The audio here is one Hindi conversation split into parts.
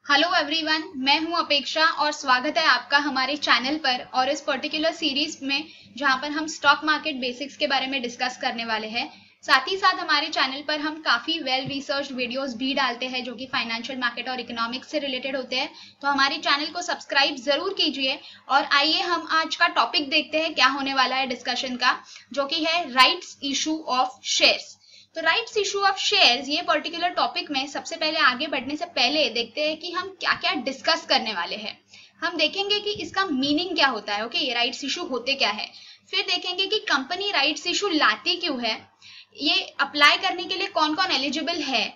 हेलो एवरीवन, मैं हूं अपेक्षा और स्वागत है आपका हमारे चैनल पर और इस पर्टिकुलर सीरीज में जहां पर हम स्टॉक मार्केट बेसिक्स के बारे में डिस्कस करने वाले हैं। साथ ही साथ हमारे चैनल पर हम काफ़ी वेल रिसर्च्ड वीडियोस भी डालते हैं जो कि फाइनेंशियल मार्केट और इकोनॉमिक्स से रिलेटेड होते हैं। तो हमारे चैनल को सब्सक्राइब ज़रूर कीजिए और आइए हम आज का टॉपिक देखते हैं क्या होने वाला है डिस्कशन का, जो कि है राइट्स इशू ऑफ शेयर्स। तो राइट्स इशू ऑफ शेयर्स ये पर्टिकुलर टॉपिक में सबसे पहले आगे बढ़ने से पहले देखते हैं कि हम क्या क्या डिस्कस करने वाले हैं। हम देखेंगे कि इसका मीनिंग क्या होता है, ओके, ये राइट्स इशू होते क्या है। फिर देखेंगे कि कंपनी राइट्स इशू लाती क्यों है, ये अप्लाई करने के लिए कौन कौन एलिजिबल है।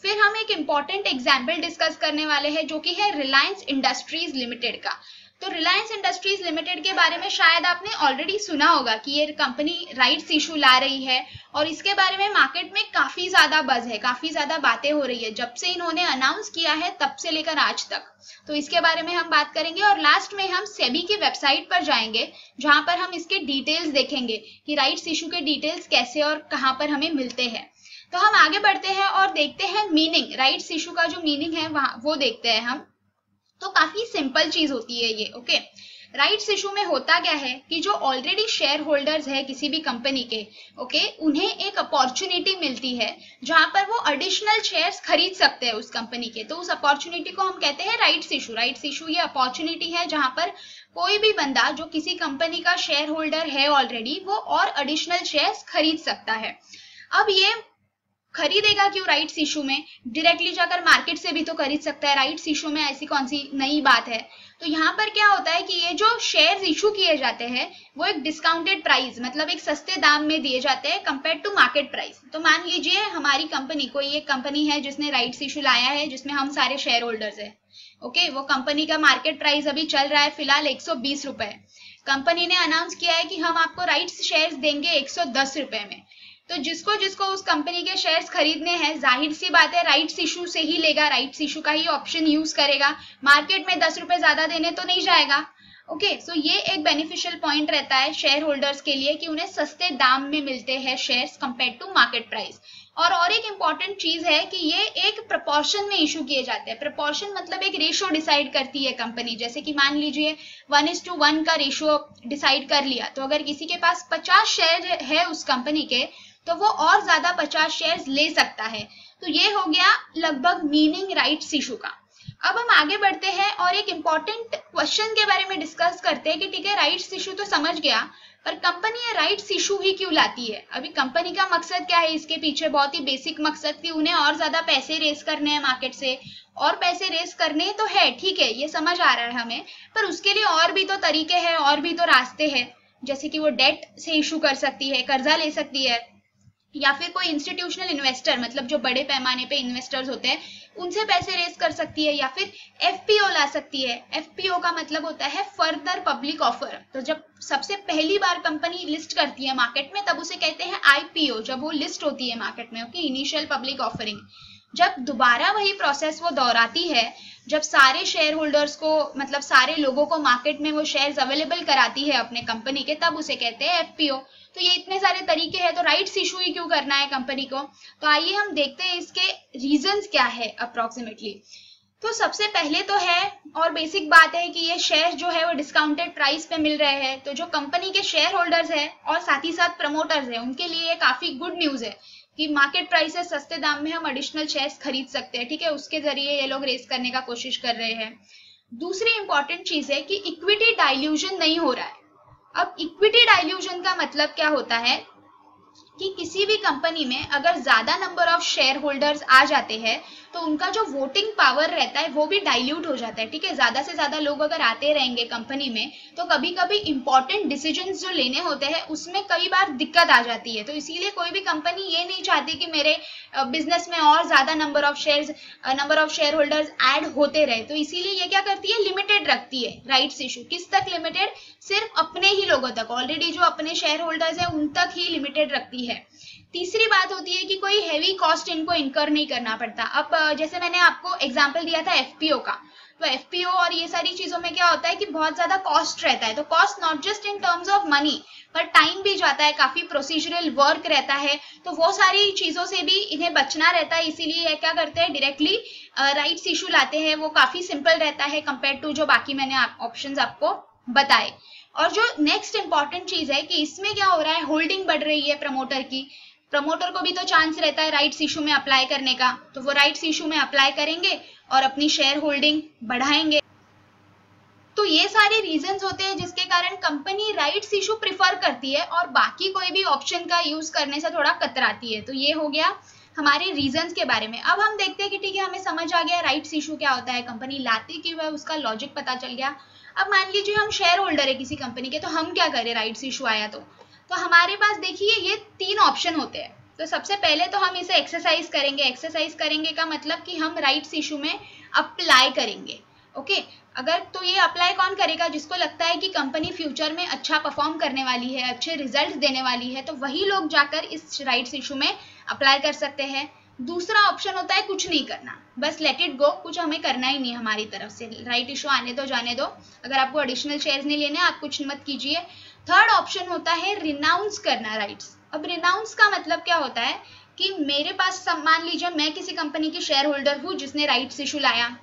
फिर हम एक इम्पॉर्टेंट एग्जाम्पल डिस्कस करने वाले हैं जो कि है रिलायंस इंडस्ट्रीज लिमिटेड का। तो रिलायंस इंडस्ट्रीज लिमिटेड के बारे में शायद आपने ऑलरेडी सुना होगा कि ये कंपनी राइट्स इशू ला रही है और इसके बारे में मार्केट में काफी ज्यादा बज है, काफी ज्यादा बातें हो रही है जब से इन्होंने अनाउंस किया है तब से लेकर आज तक। तो इसके बारे में हम बात करेंगे और लास्ट में हम सेबी की वेबसाइट पर जाएंगे जहां पर हम इसके डिटेल्स देखेंगे कि राइट्स इशू के डिटेल्स कैसे और कहां पर हमें मिलते हैं। तो हम आगे बढ़ते हैं और देखते हैं मीनिंग, राइट्स इशू का जो मीनिंग है वो देखते हैं हम। तो काफी सिंपल चीज होती है ये, ओके। राइट्स इशू में होता क्या है कि जो ऑलरेडी शेयर होल्डर्स है किसी भी कंपनी के, ओके, उन्हें एक अपॉर्चुनिटी मिलती है जहां पर वो एडिशनल शेयर्स खरीद सकते हैं उस कंपनी के। तो उस अपॉर्चुनिटी को हम कहते हैं राइट्स इशू। राइट्स इशू ये अपॉर्चुनिटी है जहां पर कोई भी बंदा जो किसी कंपनी का शेयर होल्डर है ऑलरेडी, वो और एडिशनल शेयर्स खरीद सकता है। अब ये खरीदेगा क्यों राइट्स इशू में, डायरेक्टली जाकर मार्केट से भी तो खरीद सकता है। राइट्स इशू में ऐसी कौन सी नई बात है। तो यहाँ पर क्या होता है कि ये जो शेयर्स इशू किए जाते हैं वो एक डिस्काउंटेड प्राइस, मतलब एक सस्ते दाम में दिए जाते हैं कंपेयर टू मार्केट प्राइस। तो मान लीजिए हमारी कंपनी, कोई एक कंपनी है जिसने राइट्स इशू लाया है जिसमें हम सारे शेयर होल्डर्स है, ओके। वो कंपनी का मार्केट प्राइस अभी चल रहा है फिलहाल 120 रुपए। कंपनी ने अनाउंस किया है कि हम आपको राइट्स शेयर्स देंगे 110 रुपए में। तो जिसको जिसको उस कंपनी के शेयर्स खरीदने हैं, जाहिर सी बात है राइट्स इशू से ही लेगा, राइट्स इशू का ही ऑप्शन यूज करेगा। मार्केट में 10 रुपए ज्यादा देने तो नहीं जाएगा, ओके। सो ये एक बेनिफिशियल पॉइंट रहता है शेयर होल्डर्स के लिए कि उन्हें सस्ते दाम में मिलते हैं shares compare to market price. और एक इम्पॉर्टेंट चीज है कि ये एक प्रपोर्शन में इशू किए जाते हैं। प्रपोर्शन मतलब एक रेशियो डिसाइड करती है कंपनी। जैसे कि मान लीजिए 1:1 का रेशियो डिसाइड कर लिया, तो अगर किसी के पास 50 शेयर है उस कंपनी के तो वो और ज्यादा 50 शेयर्स ले सकता है। तो ये हो गया लगभग मीनिंग राइट्स इशू का। अब हम आगे बढ़ते हैं और एक इम्पॉर्टेंट क्वेश्चन के बारे में डिस्कस करते हैं कि ठीक है, राइट्स इशू तो समझ गया, पर कंपनी ये राइट्स इशू ही क्यों लाती है। अभी कंपनी का मकसद क्या है, इसके पीछे बहुत ही बेसिक मकसद कि उन्हें और ज्यादा पैसे रेस करने हैं मार्केट से। और पैसे रेस करने तो है, ठीक है, ये समझ आ रहा है हमें, पर उसके लिए और भी तो तरीके हैं, और भी तो रास्ते हैं। जैसे कि वो डेट से इशू कर सकती है, कर्जा ले सकती है, या फिर कोई इंस्टीट्यूशनल इन्वेस्टर, मतलब जो बड़े पैमाने पे इन्वेस्टर्स होते हैं, उनसे पैसे रेस कर सकती है, या फिर एफपीओ ला सकती है। एफपीओ का मतलब होता है फर्दर पब्लिक ऑफर। तो जब सबसे पहली बार कंपनी लिस्ट करती है मार्केट में तब उसे कहते हैं आईपीओ, जब वो लिस्ट होती है मार्केट में, ओके, इनिशियल पब्लिक ऑफरिंग। जब दोबारा वही प्रोसेस वो दोहराती है, जब सारे शेयर होल्डर्स को, मतलब सारे लोगों को मार्केट में वो शेयर्स अवेलेबल कराती है अपने कंपनी के, तब उसे कहते हैं एफपीओ। तो ये इतने सारे तरीके हैं, तो राइट्स इशू ही क्यों करना है कंपनी को। तो आइए हम देखते हैं इसके रीजंस क्या है अप्रोक्सीमेटली। तो सबसे पहले तो है और बेसिक बात है कि ये शेयर जो है वो डिस्काउंटेड प्राइस पे मिल रहे हैं। तो जो कंपनी के शेयर होल्डर्स है और साथ ही साथ प्रमोटर्स है, उनके लिए ये काफी गुड न्यूज है कि मार्केट प्राइस से सस्ते दाम में हम एडिशनल शेयर्स खरीद सकते हैं, ठीक है। उसके जरिए ये लोग रेस करने का कोशिश कर रहे हैं। दूसरी इंपॉर्टेंट चीज है कि इक्विटी डाइल्यूजन नहीं हो रहा है। अब इक्विटी डाइल्यूजन का मतलब क्या होता है कि किसी भी कंपनी में अगर ज्यादा नंबर ऑफ शेयर होल्डर्स आ जाते हैं तो उनका जो वोटिंग पावर रहता है वो भी डाइल्यूट हो जाता है, ठीक है। ज्यादा से ज्यादा लोग अगर आते रहेंगे कंपनी में तो कभी कभी इंपॉर्टेंट डिसीजंस जो लेने होते हैं उसमें कई बार दिक्कत आ जाती है। तो इसीलिए कोई भी कंपनी ये नहीं चाहती कि मेरे बिजनेस में और ज्यादा number of share holders add होते रहे। तो इसीलिए ये क्या करती है, लिमिटेड रखती है राइट्स इशू। किस तक लिमिटेड, सिर्फ अपने ही लोगों तक, ऑलरेडी जो अपने शेयर होल्डर्स है उन तक ही लिमिटेड रखती है। तीसरी बात होती है कि कोई हैवी कॉस्ट इनको इनकर नहीं करना पड़ता। अब जैसे मैंने आपको एग्जांपल दिया था एफपीओ का, तो एफपीओ और ये सारी चीजों में क्या होता है कि बहुत ज्यादा कॉस्ट रहता है, तो cost not just in terms of money पर टाइम भी जाता है, काफी प्रोसीजरल वर्क रहता है, तो वो सारी चीजों से भी इन्हें बचना रहता है, इसीलिए ये क्या करते हैं डायरेक्टली राइट्स इशू लाते हैं। वो काफी सिंपल रहता है कंपेयर टू जो बाकी मैंने ऑप्शंस आपको बताए। और जो नेक्स्ट इंपॉर्टेंट चीज है कि इसमें क्या हो रहा है, होल्डिंग बढ़ रही है प्रमोटर की, प्रमोटर को भी तो चांस रहता है राइट्स इशू में अप्लाई करने का, तो वो राइट्स इशू में अप्लाई करेंगे और अपनी शेयर होल्डिंग बढ़ाएंगे। तो ये सारे रीजंस होते हैं जिसके कारण कंपनी राइट्स इशू प्रिफर करती है और बाकी कोई भी ऑप्शन का यूज करने से थोड़ा कतराती है। तो ये हो गया हमारे रीजंस के बारे में। अब हम देखते हैं कि ठीक है, हमें समझ आ गया राइट्स इशू क्या होता है, कंपनी लाती क्यों है, उसका लॉजिक पता चल गया। अब मान लीजिए हम शेयर होल्डर है किसी कंपनी के, तो हम क्या करें, राइट्स इशू आया तो हमारे पास देखिए ये 3 ऑप्शन होते हैं। तो सबसे पहले तो हम इसे एक्सरसाइज करेंगे। एक्सरसाइज करेंगे का मतलब कि हम राइट्स इशू में अप्लाई करेंगे। ओके, अगर तो ये अप्लाई कौन करेगा, जिसको लगता है कि कंपनी फ्यूचर में अच्छा परफॉर्म करने वाली है, अच्छे रिजल्ट देने वाली है, तो वही लोग जाकर इस राइट्स इशू में अप्लाई कर सकते हैं। दूसरा ऑप्शन होता है कुछ नहीं करना, बस लेट इट गो, कुछ हमें करना ही नहीं हमारी तरफ से, राइट इशू आने दो जाने दो, अगर आपको एडिशनल शेयर्स नहीं लेने आप कुछ मत कीजिए। थर्ड ऑप्शन होता है रिनाउंस करना राइट्स। अब रिनाउंस का मतलब क्या होता है कि मेरे पास मान लीजिए मैं किसी कंपनी की शेयर होल्डर हूँ जिसने राइट्स इशू लाया।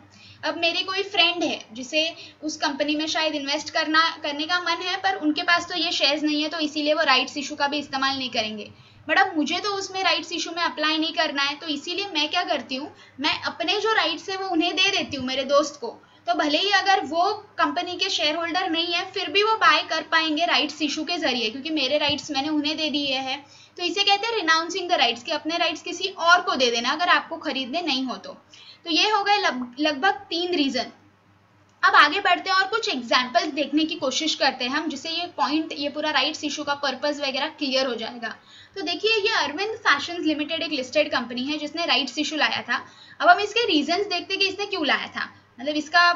अब मेरे कोई फ्रेंड है जिसे उस कंपनी में शायद इन्वेस्ट करने का मन है, पर उनके पास तो ये शेयर्स नहीं है, तो इसीलिए वो राइट्स इशू का भी इस्तेमाल नहीं करेंगे। बट अब मुझे तो उसमें राइट्स इशू में अप्लाई नहीं करना है, तो इसीलिए मैं क्या करती हूँ, मैं अपने जो राइट्स है वो उन्हें दे देती हूँ, मेरे दोस्त को। तो भले ही अगर वो कंपनी के शेयर होल्डर नहीं है, फिर भी वो बाय कर पाएंगे राइट्स इशू के जरिए, क्योंकि मेरे राइट्स मैंने उन्हें दे दिए हैं। तो इसे कहते हैं रिनाउंसिंग द राइट्स, कि अपने राइट्स किसी और को दे देना अगर आपको खरीदने नहीं हो तो ये हो गए लगभग 3 रीजन। अब आगे बढ़ते हैं और कुछ एग्जाम्पल्स देखने की कोशिश करते हैं हम, जिससे ये पॉइंट, ये पूरा राइट्स इशू का पर्पस वगैरह क्लियर हो जाएगा। तो देखिए, ये अरविंद फैशंस लिमिटेड एक लिस्टेड कंपनी है जिसने राइट्स इशू लाया था। अब हम इसके रीजंस देखते हैं कि इसने क्यों लाया था, मतलब इसका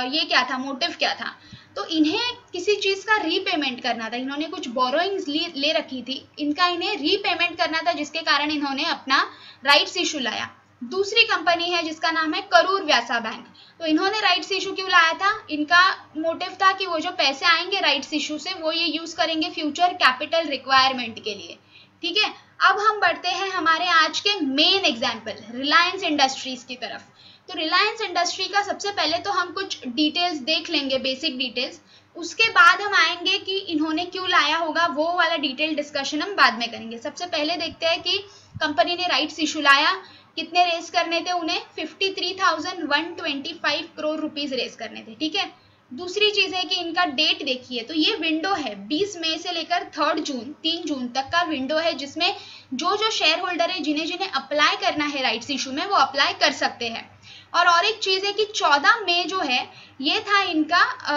ये क्या था, मोटिव क्या था। तो इन्हें किसी चीज का रीपेमेंट करना था, इन्होंने कुछ बोरोइंग्स ले रखी थी, इनका इन्हें रीपेमेंट करना था, जिसके कारण इन्होंने अपना राइट्स इशू लाया। दूसरी कंपनी है जिसका नाम है करूर व्यासा बैंक। तो इन्होंने राइट्स इशू क्यों लाया था, इनका मोटिव था कि वो जो पैसे आएंगे राइट्स इशू से वो ये यूज करेंगे फ्यूचर कैपिटल रिक्वायरमेंट के लिए। ठीक है, अब हम बढ़ते हैं हमारे आज के मेन एग्जाम्पल रिलायंस इंडस्ट्रीज की तरफ। तो रिलायंस इंडस्ट्री का सबसे पहले तो हम कुछ डिटेल्स देख लेंगे, बेसिक डिटेल्स, उसके बाद हम आएंगे कि इन्होंने क्यों लाया होगा, वो वाला डिटेल डिस्कशन हम बाद में करेंगे। सबसे पहले देखते हैं कि कंपनी ने राइट्स इशू लाया, कितने रेस करने थे उन्हें, 53,125 करोड़ रुपीस रेस करने थे। ठीक है, दूसरी चीज है कि इनका डेट देखिए, तो ये विंडो है 20 मई से लेकर 3 जून तक का विंडो है, जिसमें जो शेयर होल्डर है जिन्हें जिन्हें अप्लाई करना है राइट्स इशू में वो अप्लाई कर सकते हैं। और एक चीज है कि 14 मई जो है ये था इनका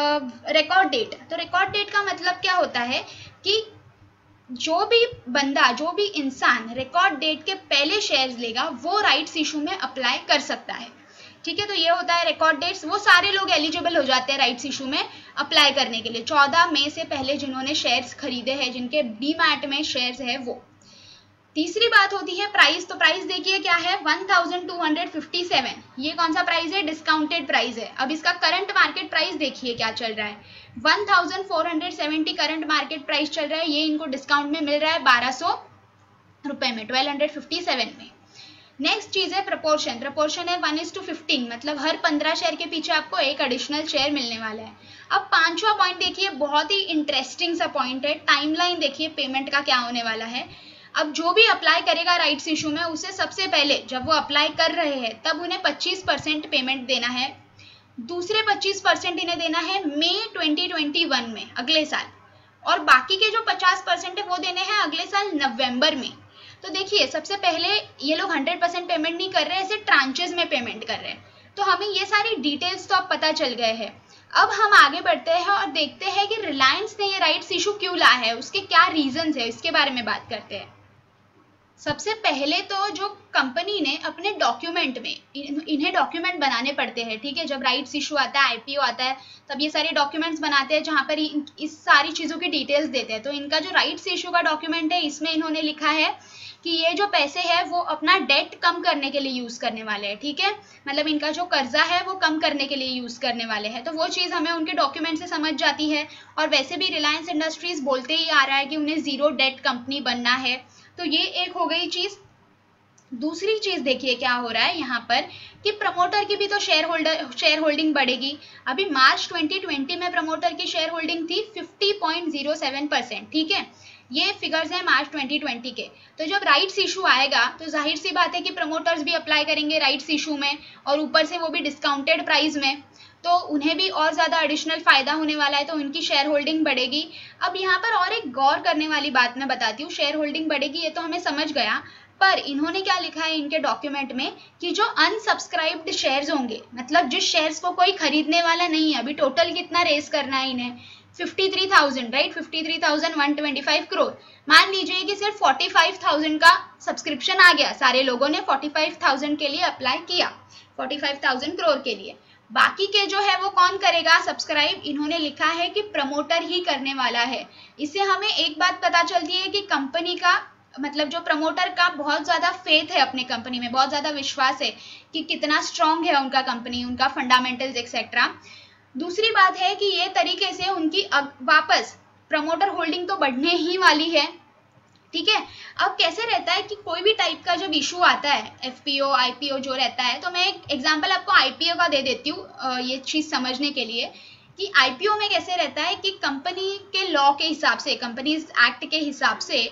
रिकॉर्ड डेट। तो रिकॉर्ड डेट का मतलब क्या होता है कि जो भी बंदा, जो भी इंसान रिकॉर्ड डेट के पहले शेयर्स लेगा वो राइट्स इशू में अप्लाई कर सकता है। ठीक है, तो ये होता है रिकॉर्ड डेट्स, वो सारे लोग एलिजिबल हो जाते हैं राइट्स इशू में अप्लाई करने के लिए 14 मई से पहले जिन्होंने शेयर्स खरीदे हैं, जिनके डीमैट में शेयर्स है वो। तीसरी बात होती है प्राइस। तो प्राइस देखिए क्या है, 1257। ये कौन सा प्राइस है, डिस्काउंटेड प्राइस है। अब इसका करंट मार्केट प्राइस देखिए क्या चल रहा है, 1470 करंट मार्केट प्राइस चल रहा है, ये इनको डिस्काउंट में मिल रहा है 1200 रुपए में, 1257 में। नेक्स्ट चीज है प्रपोर्शन। प्रपोर्शन है 1:15, मतलब हर 15 शेयर के पीछे आपको एक एडिशनल शेयर मिलने वाला है। अब 5वां पॉइंट देखिए, बहुत ही इंटरेस्टिंग सा पॉइंट है, टाइमलाइन देखिए पेमेंट का क्या होने वाला है। अब जो भी अप्लाई करेगा राइट्स इशू में, उसे सबसे पहले जब वो अप्लाई कर रहे हैं तब उन्हें 25% पेमेंट देना है, दूसरे 25% इन्हें देना है मई 2021 में, अगले साल, और बाकी के जो 50% है वो देने हैं अगले साल नवंबर में। तो देखिए, सबसे पहले ये लोग 100% पेमेंट नहीं कर रहे हैं, ऐसे ट्रांचेस में पेमेंट कर रहे हैं। तो हमें ये सारी डिटेल्स तो अब पता चल गए हैं। अब हम आगे बढ़ते हैं और देखते हैं कि रिलायंस ने ये राइट्स इशू क्यों लाया है, उसके क्या रीजंस है, इसके बारे में बात करते हैं। सबसे पहले तो जो कंपनी ने अपने डॉक्यूमेंट में इन्हें डॉक्यूमेंट बनाने पड़ते हैं, ठीक है। जब राइट्स इशू आता है, आईपीओ आता है, तब ये सारे डॉक्यूमेंट्स बनाते हैं जहां पर इस सारी चीजों की डिटेल्स देते हैं। तो इनका जो राइट्स इशू का डॉक्यूमेंट है, इसमें इन्होंने लिखा है कि ये जो पैसे है वो अपना डेट कम करने के लिए यूज करने वाले हैं, ठीक है। मतलब इनका जो कर्जा है वो कम करने के लिए यूज करने वाले हैं। तो वो चीज हमें उनके डॉक्यूमेंट से समझ जाती है। और वैसे भी रिलायंस इंडस्ट्रीज बोलते ही आ रहा है कि उन्हें जीरो डेट कंपनी बनना है। तो ये एक हो गई चीज। दूसरी चीज देखिए क्या हो रहा है यहाँ पर कि प्रमोटर की भी तो शेयर होल्डिंग बढ़ेगी। अभी मार्च 2020 में प्रमोटर की शेयर होल्डिंग थी 50.07%, ठीक है। ये फिगर्स है मार्च 2020 के। तो जब राइट्स इशू आएगा तो जाहिर सी बात है कि प्रमोटर्स भी अप्लाई करेंगे राइट्स इशू में, और ऊपर से वो भी डिस्काउंटेड प्राइस में, तो उन्हें भी और ज्यादा एडिशनल फायदा होने वाला है, तो उनकी शेयर होल्डिंग बढ़ेगी। अब यहाँ पर और एक गौर करने वाली बात मैं बताती हूँ। शेयर होल्डिंग बढ़ेगी ये तो हमें समझ गया, पर इन्होंने क्या लिखा है इनके डॉक्यूमेंट में कि जो अनसब्सक्राइब्ड शेयर्स होंगे, मतलब जिस शेयर्स को कोई खरीदने वाला नहीं है, अभी टोटल कितना रेस करना है इन्हें, 53,000, राइट, 53,125 करोड़। मान लीजिए कि सिर्फ 45,000 का सब्सक्रिप्शन आ गया, सारे लोगों ने 45,000 के लिए अप्लाई किया, 45,000 करोड़ के लिए। बाकी के जो है वो कौन करेगा सब्सक्राइब, इन्होंने लिखा है कि प्रमोटर ही करने वाला है। इससे हमें एक बात पता चलती है कि कंपनी का, मतलब जो प्रमोटर का बहुत ज्यादा फेथ है अपने कंपनी में, बहुत ज्यादा विश्वास है कि कितना स्ट्रांग है उनका कंपनी, उनका फंडामेंटल्स एक्सेट्रा। दूसरी बात है कि ये तरीके से उनकी वापस प्रमोटर होल्डिंग तो बढ़ने ही वाली है, ठीक है। अब कैसे रहता है कि कोई भी टाइप का जब इशू आता है, एफपीओ आईपीओ जो रहता है, तो मैं एक एग्जांपल आपको आईपीओ का दे देती हूँ ये चीज समझने के लिए कि आईपीओ में कैसे रहता है कि कंपनी के लॉ के हिसाब से, कंपनीज एक्ट के हिसाब से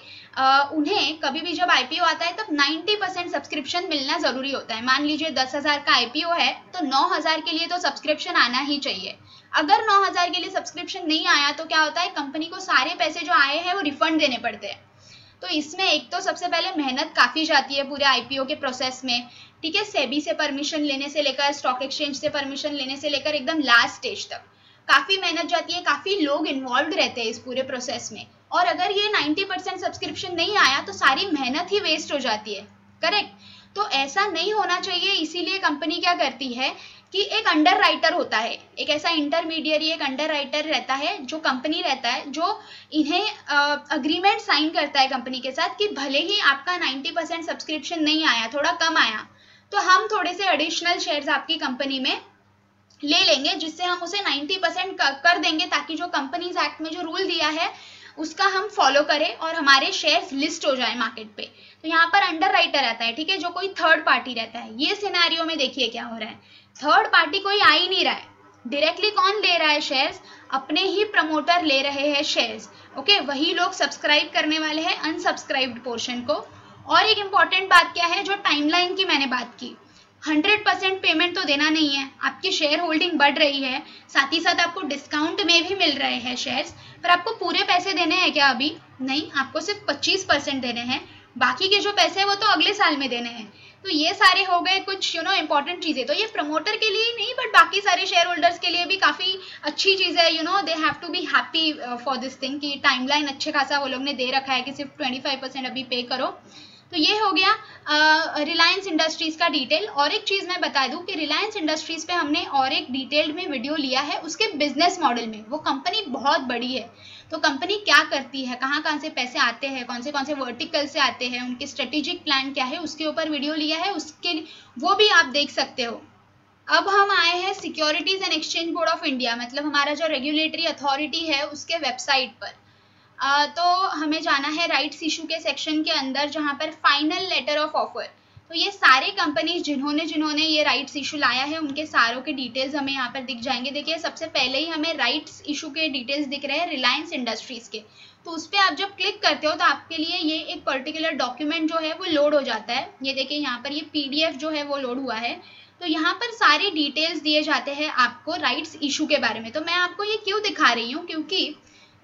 उन्हें कभी भी जब आईपीओ आता है तब 90% सब्सक्रिप्शन मिलना जरूरी होता है। मान लीजिए 10,000 का आईपीओ है तो 9,000 के लिए तो सब्सक्रिप्शन आना ही चाहिए। अगर 9,000 के लिए सब्सक्रिप्शन नहीं आया तो क्या होता है, कंपनी को सारे पैसे जो आए हैं वो रिफंड देने पड़ते हैं। तो इसमें एक तो सबसे पहले मेहनत काफी जाती है पूरे आईपीओ के प्रोसेस में, ठीक है। सेबी से परमिशन लेने से लेकर, स्टॉक एक्सचेंज से परमिशन लेने से लेकर एकदम लास्ट स्टेज तक काफी मेहनत जाती है, काफी लोग इन्वॉल्व रहते हैं इस पूरे प्रोसेस में। और अगर ये 90% सब्सक्रिप्शन नहीं आया तो सारी मेहनत ही वेस्ट हो जाती है, करेक्ट। तो ऐसा नहीं होना चाहिए, इसीलिए कंपनी क्या करती है कि एक अंडर राइटर होता है, एक ऐसा इंटरमीडियरी, एक अंडर राइटर रहता है जो कंपनी रहता है, जो इन्हें अग्रीमेंट साइन करता है कंपनी के साथ कि भले ही आपका 90% सब्सक्रिप्शन नहीं आया, थोड़ा कम आया, तो हम थोड़े से एडिशनल शेयर्स आपकी कंपनी में ले लेंगे, जिससे हम उसे 90% कर देंगे, ताकि जो कंपनीज एक्ट में जो रूल दिया है उसका हम फॉलो करें और हमारे शेयर्स लिस्ट हो जाए मार्केट पे। तो यहाँ पर अंडर राइटर रहता है, ठीक है, जो कोई थर्ड पार्टी रहता है। ये सिनेरियो में देखिए क्या हो रहा है, थर्ड पार्टी कोई आ ही नहीं रहा है, डायरेक्टली कौन ले रहा है शेयर्स, अपने ही प्रमोटर ले रहे हैं शेयर्स, ओके। वही लोग सब्सक्राइब करने वाले हैं अनसब्सक्राइब्ड पोर्शन को। और एक इंपॉर्टेंट बात क्या है, जो टाइमलाइन की मैंने बात की, 100% पेमेंट तो देना नहीं है, आपकी शेयर होल्डिंग बढ़ रही है, साथ ही साथ आपको डिस्काउंट में भी मिल रहे हैं शेयर्स, पर आपको पूरे पैसे देने हैं क्या अभी? नहीं, आपको सिर्फ 25% देने हैं, बाकी के जो पैसे हैं वो तो अगले साल में देने हैं। तो ये सारे हो गए कुछ इंपॉर्टेंट चीजें। तो ये प्रमोटर के लिए ही नहीं बट बाकी सारे शेयर होल्डर्स के लिए भी काफी अच्छी चीज है, they have to be happy for this thing कि टाइमलाइन अच्छे खासा वो लोग ने दे रखा है कि सिर्फ 25% अभी पे करो। तो ये हो गया रिलायंस इंडस्ट्रीज का डिटेल। और एक चीज मैं बता दूं कि रिलायंस इंडस्ट्रीज पे हमने और एक डिटेल्ड में वीडियो लिया है उसके बिजनेस मॉडल में। वो कंपनी बहुत बड़ी है, तो कंपनी क्या करती है, कहाँ कहाँ से पैसे आते हैं, कौन से वर्टिकल से आते हैं, उनके स्ट्रेटेजिक प्लान क्या है, उसके ऊपर वीडियो लिया है, उसके वो भी आप देख सकते हो। अब हम आए हैं securities and exchange board of India, मतलब हमारा जो रेगुलेटरी अथॉरिटी है उसके वेबसाइट पर। तो हमें जाना है राइट्स इशू के सेक्शन के अंदर, जहां पर फाइनल लेटर ऑफ ऑफर। तो ये सारे कंपनीज जिन्होंने ये राइट्स इशू लाया है उनके सारों के डिटेल्स हमें यहाँ पर दिख जाएंगे। देखिए सबसे पहले ही हमें राइट्स इशू के डिटेल्स दिख रहे हैं रिलायंस इंडस्ट्रीज के। तो उस पर आप जब क्लिक करते हो तो आपके लिए ये एक पर्टिकुलर डॉक्यूमेंट जो है वो लोड हो जाता है। ये देखिए यहाँ पर ये PDF जो है वो लोड हुआ है। तो यहाँ पर सारी डिटेल्स दिए जाते हैं आपको राइट्स इशू के बारे में। तो मैं आपको ये क्यों दिखा रही हूँ, क्योंकि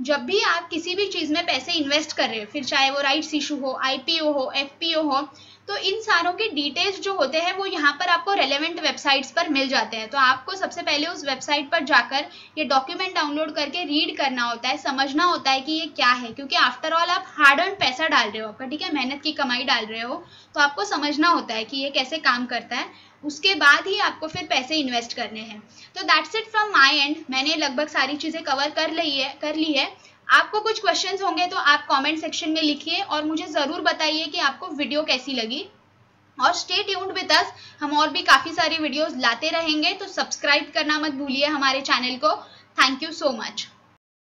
जब भी आप किसी भी चीज में पैसे इन्वेस्ट कर रहे हो, फिर चाहे वो राइट्स इशू हो, आईपीओ हो, एफपीओ हो, तो इन सारों के डिटेल्स जो होते हैं वो यहाँ पर आपको रेलेवेंट वेबसाइट्स पर मिल जाते हैं। तो आपको सबसे पहले उस वेबसाइट पर जाकर ये डॉक्यूमेंट डाउनलोड करके रीड करना होता है, समझना होता है कि ये क्या है, क्योंकि आफ्टर ऑल आप हार्ड अर्न पैसा डाल रहे हो आपका, ठीक है, मेहनत की कमाई डाल रहे हो, तो आपको समझना होता है कि ये कैसे काम करता है, उसके बाद ही आपको फिर पैसे इन्वेस्ट करने हैं। तो that's it from my and. मैंने लगभग सारी चीजें कवर कर ली है। आपको कुछ क्वेश्चंस होंगे तो आप कमेंट सेक्शन में लिखिए और मुझे जरूर बताइए कि आपको वीडियो कैसी लगी। और स्टे ट्यून्ड विद अस, हम और भी काफी सारी वीडियोस लाते रहेंगे, तो सब्सक्राइब करना मत भूलिए हमारे चैनल को। Thank you so much.